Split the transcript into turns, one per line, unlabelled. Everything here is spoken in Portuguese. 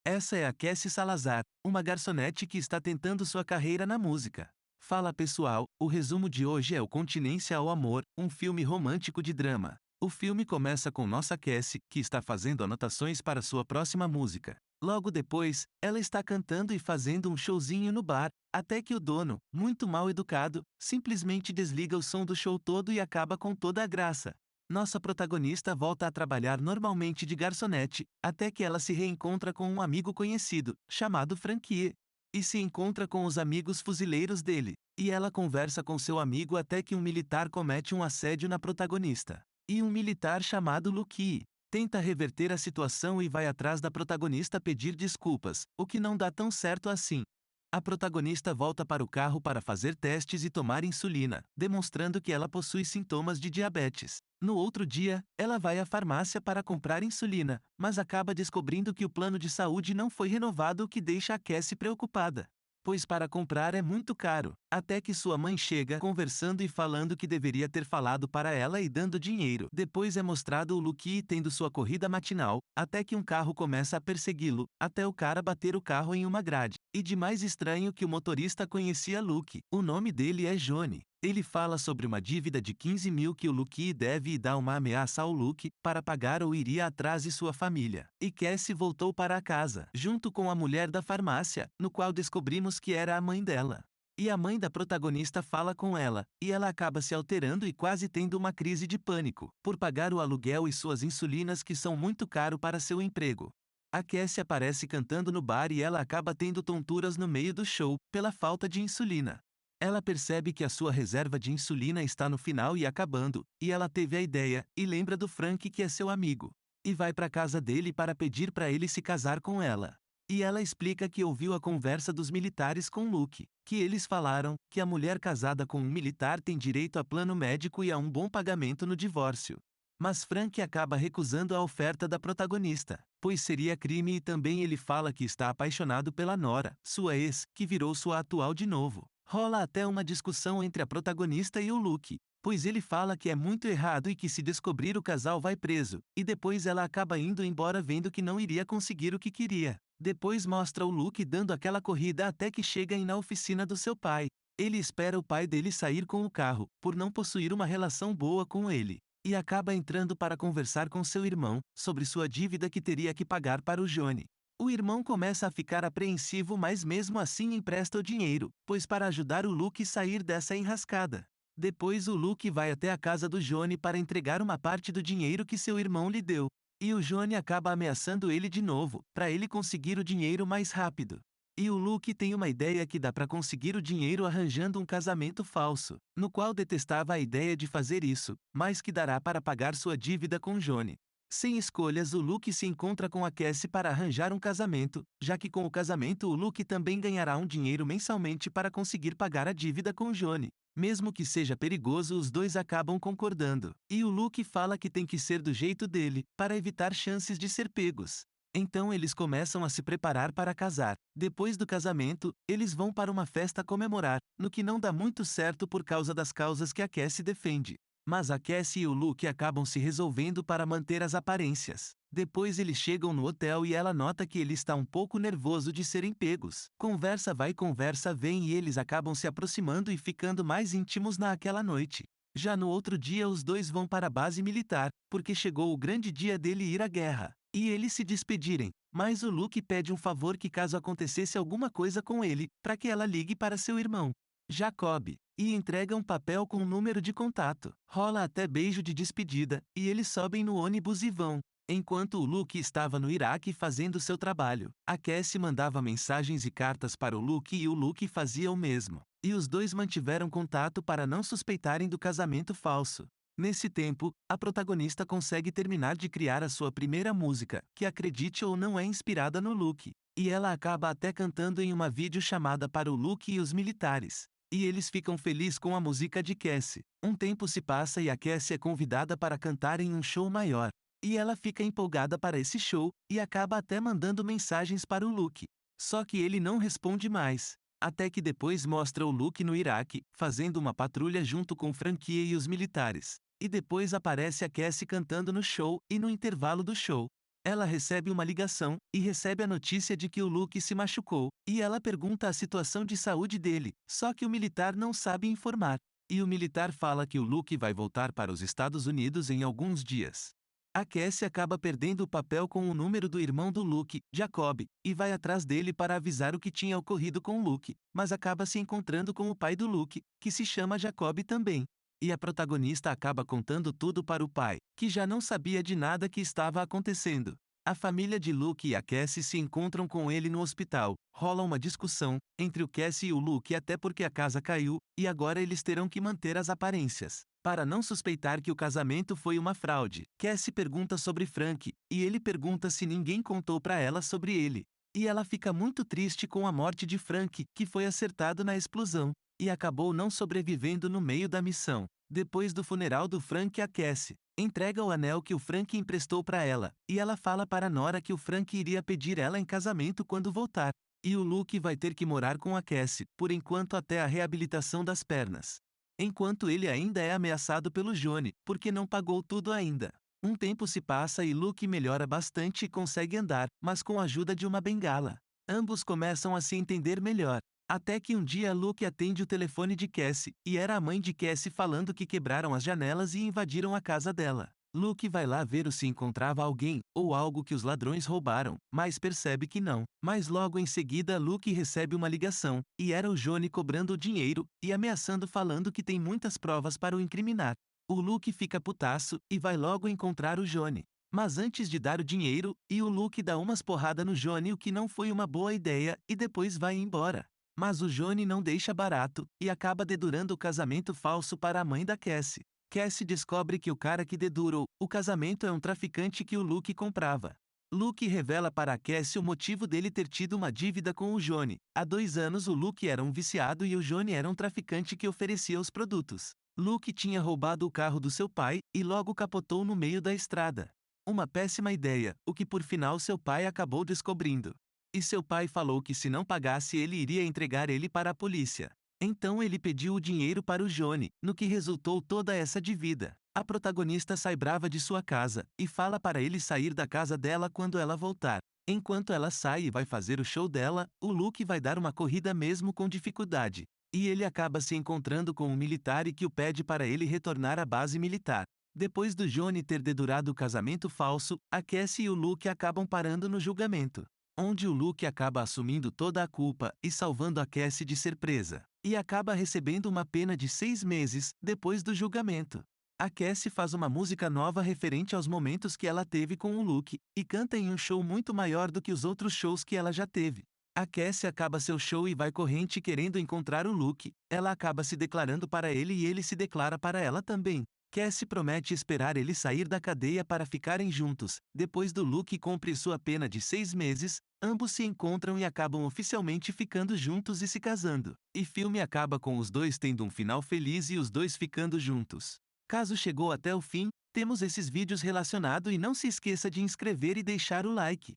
Essa é a Cassie Salazar, uma garçonete que está tentando sua carreira na música. Fala pessoal, o resumo de hoje é o Continência ao Amor, um filme romântico de drama. O filme começa com nossa Cassie, que está fazendo anotações para sua próxima música. Logo depois, ela está cantando e fazendo um showzinho no bar, até que o dono, muito mal educado, simplesmente desliga o som do show todo e acaba com toda a graça. Nossa protagonista volta a trabalhar normalmente de garçonete, até que ela se reencontra com um amigo conhecido, chamado Frankie. E se encontra com os amigos fuzileiros dele. E ela conversa com seu amigo até que um militar comete um assédio na protagonista. E um militar chamado Lucky tenta reverter a situação e vai atrás da protagonista pedir desculpas, o que não dá tão certo assim. A protagonista volta para o carro para fazer testes e tomar insulina, demonstrando que ela possui sintomas de diabetes. No outro dia, ela vai à farmácia para comprar insulina, mas acaba descobrindo que o plano de saúde não foi renovado, o que deixa a Cassie preocupada. Pois para comprar é muito caro, até que sua mãe chega conversando e falando que deveria ter falado para ela e dando dinheiro. Depois é mostrado o Lucky tendo sua corrida matinal, até que um carro começa a persegui-lo, até o cara bater o carro em uma grade. E de mais estranho que o motorista conhecia Luke. O nome dele é Johnny. Ele fala sobre uma dívida de 15 mil que o Lucky deve e dá uma ameaça ao Luke para pagar ou iria atrás de sua família. E Cassie voltou para a casa, junto com a mulher da farmácia, no qual descobrimos que era a mãe dela. E a mãe da protagonista fala com ela, e ela acaba se alterando e quase tendo uma crise de pânico, por pagar o aluguel e suas insulinas que são muito caro para seu emprego. A Cassie aparece cantando no bar e ela acaba tendo tonturas no meio do show, pela falta de insulina. Ela percebe que a sua reserva de insulina está no final e acabando, e ela teve a ideia, e lembra do Frank que é seu amigo. E vai para casa dele para pedir para ele se casar com ela. E ela explica que ouviu a conversa dos militares com Luke, que eles falaram que a mulher casada com um militar tem direito a plano médico e a um bom pagamento no divórcio. Mas Frank acaba recusando a oferta da protagonista, pois seria crime, e também ele fala que está apaixonado pela Nora, sua ex, que virou sua atual de novo. Rola até uma discussão entre a protagonista e o Luke, pois ele fala que é muito errado e que se descobrir o casal vai preso, e depois ela acaba indo embora vendo que não iria conseguir o que queria. Depois mostra o Luke dando aquela corrida até que chega na oficina do seu pai. Ele espera o pai dele sair com o carro, por não possuir uma relação boa com ele. E acaba entrando para conversar com seu irmão, sobre sua dívida que teria que pagar para o Johnny. O irmão começa a ficar apreensivo, mas mesmo assim empresta o dinheiro, pois para ajudar o Luke sair dessa enrascada. Depois o Luke vai até a casa do Johnny para entregar uma parte do dinheiro que seu irmão lhe deu. E o Johnny acaba ameaçando ele de novo, para ele conseguir o dinheiro mais rápido. E o Luke tem uma ideia que dá para conseguir o dinheiro arranjando um casamento falso, no qual detestava a ideia de fazer isso, mas que dará para pagar sua dívida com Johnny. Sem escolhas, o Luke se encontra com a Cassie para arranjar um casamento, já que com o casamento o Luke também ganhará um dinheiro mensalmente para conseguir pagar a dívida com Johnny. Mesmo que seja perigoso, os dois acabam concordando. E o Luke fala que tem que ser do jeito dele, para evitar chances de ser pegos. Então eles começam a se preparar para casar. Depois do casamento, eles vão para uma festa comemorar, no que não dá muito certo por causa das causas que a Cassie defende. Mas a Cassie e o Luke acabam se resolvendo para manter as aparências. Depois eles chegam no hotel e ela nota que ele está um pouco nervoso de serem pegos. Conversa vai, conversa vem, e eles acabam se aproximando e ficando mais íntimos naquela noite. Já no outro dia os dois vão para a base militar, porque chegou o grande dia dele ir à guerra. E eles se despedirem, mas o Luke pede um favor, que caso acontecesse alguma coisa com ele, para que ela ligue para seu irmão, Jacob, e entrega um papel com um número de contato. Rola até beijo de despedida, e eles sobem no ônibus e vão. Enquanto o Luke estava no Iraque fazendo seu trabalho, a Cassie mandava mensagens e cartas para o Luke e o Luke fazia o mesmo. E os dois mantiveram contato para não suspeitarem do casamento falso. Nesse tempo, a protagonista consegue terminar de criar a sua primeira música, que, acredite ou não, é inspirada no Luke. E ela acaba até cantando em uma videochamada para o Luke e os militares. E eles ficam felizes com a música de Cassie. Um tempo se passa e a Cassie é convidada para cantar em um show maior. E ela fica empolgada para esse show, e acaba até mandando mensagens para o Luke. Só que ele não responde mais. Até que depois mostra o Luke no Iraque, fazendo uma patrulha junto com Frankie e os militares. E depois aparece a Cassie cantando no show, e no intervalo do show, Ela recebe uma ligação, e recebe a notícia de que o Luke se machucou, e ela pergunta a situação de saúde dele, só que o militar não sabe informar. E o militar fala que o Luke vai voltar para os Estados Unidos em alguns dias. A Cassie acaba perdendo o papel com o número do irmão do Luke, Jacob, e vai atrás dele para avisar o que tinha ocorrido com o Luke, mas acaba se encontrando com o pai do Luke, que se chama Jacob também. E a protagonista acaba contando tudo para o pai, que já não sabia de nada que estava acontecendo. A família de Luke e a Cassie se encontram com ele no hospital, rola uma discussão entre o Cassie e o Luke até porque a casa caiu, e agora eles terão que manter as aparências, para não suspeitar que o casamento foi uma fraude. Cassie pergunta sobre Frank, e ele pergunta se ninguém contou para ela sobre ele. E ela fica muito triste com a morte de Frank, que foi acertado na explosão, e acabou não sobrevivendo no meio da missão. Depois do funeral do Frank, a Cassie entrega o anel que o Frank emprestou para ela, e ela fala para Nora que o Frank iria pedir ela em casamento quando voltar. E o Luke vai ter que morar com a Cassie, por enquanto até a reabilitação das pernas. Enquanto ele ainda é ameaçado pelo Johnny, porque não pagou tudo ainda. Um tempo se passa e Luke melhora bastante e consegue andar, mas com a ajuda de uma bengala. Ambos começam a se entender melhor. Até que um dia Luke atende o telefone de Cassie, e era a mãe de Cassie falando que quebraram as janelas e invadiram a casa dela. Luke vai lá ver se encontrava alguém, ou algo que os ladrões roubaram, mas percebe que não. Mas logo em seguida Luke recebe uma ligação, e era o Johnny cobrando o dinheiro, e ameaçando falando que tem muitas provas para o incriminar. O Luke fica putaço, e vai logo encontrar o Johnny. Mas antes de dar o dinheiro, o Luke dá umas porradas no Johnny, o que não foi uma boa ideia, e depois vai embora. Mas o Johnny não deixa barato, e acaba dedurando o casamento falso para a mãe da Cassie. Cassie descobre que o cara que dedurou o casamento é um traficante que o Luke comprava. Luke revela para a Cassie o motivo dele ter tido uma dívida com o Johnny. Há 2 anos o Luke era um viciado e o Johnny era um traficante que oferecia os produtos. Luke tinha roubado o carro do seu pai, e logo capotou no meio da estrada. Uma péssima ideia, o que por final seu pai acabou descobrindo. E seu pai falou que se não pagasse ele iria entregar ele para a polícia. Então ele pediu o dinheiro para o Johnny, no que resultou toda essa dívida. A protagonista sai brava de sua casa, e fala para ele sair da casa dela quando ela voltar. Enquanto ela sai e vai fazer o show dela, o Luke vai dar uma corrida mesmo com dificuldade. E ele acaba se encontrando com um militar e que o pede para ele retornar à base militar. Depois do Johnny ter dedurado o casamento falso, a Cassie e o Luke acabam parando no julgamento, onde o Luke acaba assumindo toda a culpa e salvando a Cassie de ser presa, e acaba recebendo uma pena de 6 meses, depois do julgamento. A Cassie faz uma música nova referente aos momentos que ela teve com o Luke, e canta em um show muito maior do que os outros shows que ela já teve. A Cassie acaba seu show e vai corrente querendo encontrar o Luke, ela acaba se declarando para ele e ele se declara para ela também. Cassie promete esperar ele sair da cadeia para ficarem juntos. Depois do Luke cumprir sua pena de 6 meses, ambos se encontram e acabam oficialmente ficando juntos e se casando. E filme acaba com os dois tendo um final feliz e os dois ficando juntos. Caso chegou até o fim, temos esses vídeos relacionados e não se esqueça de inscrever e deixar o like.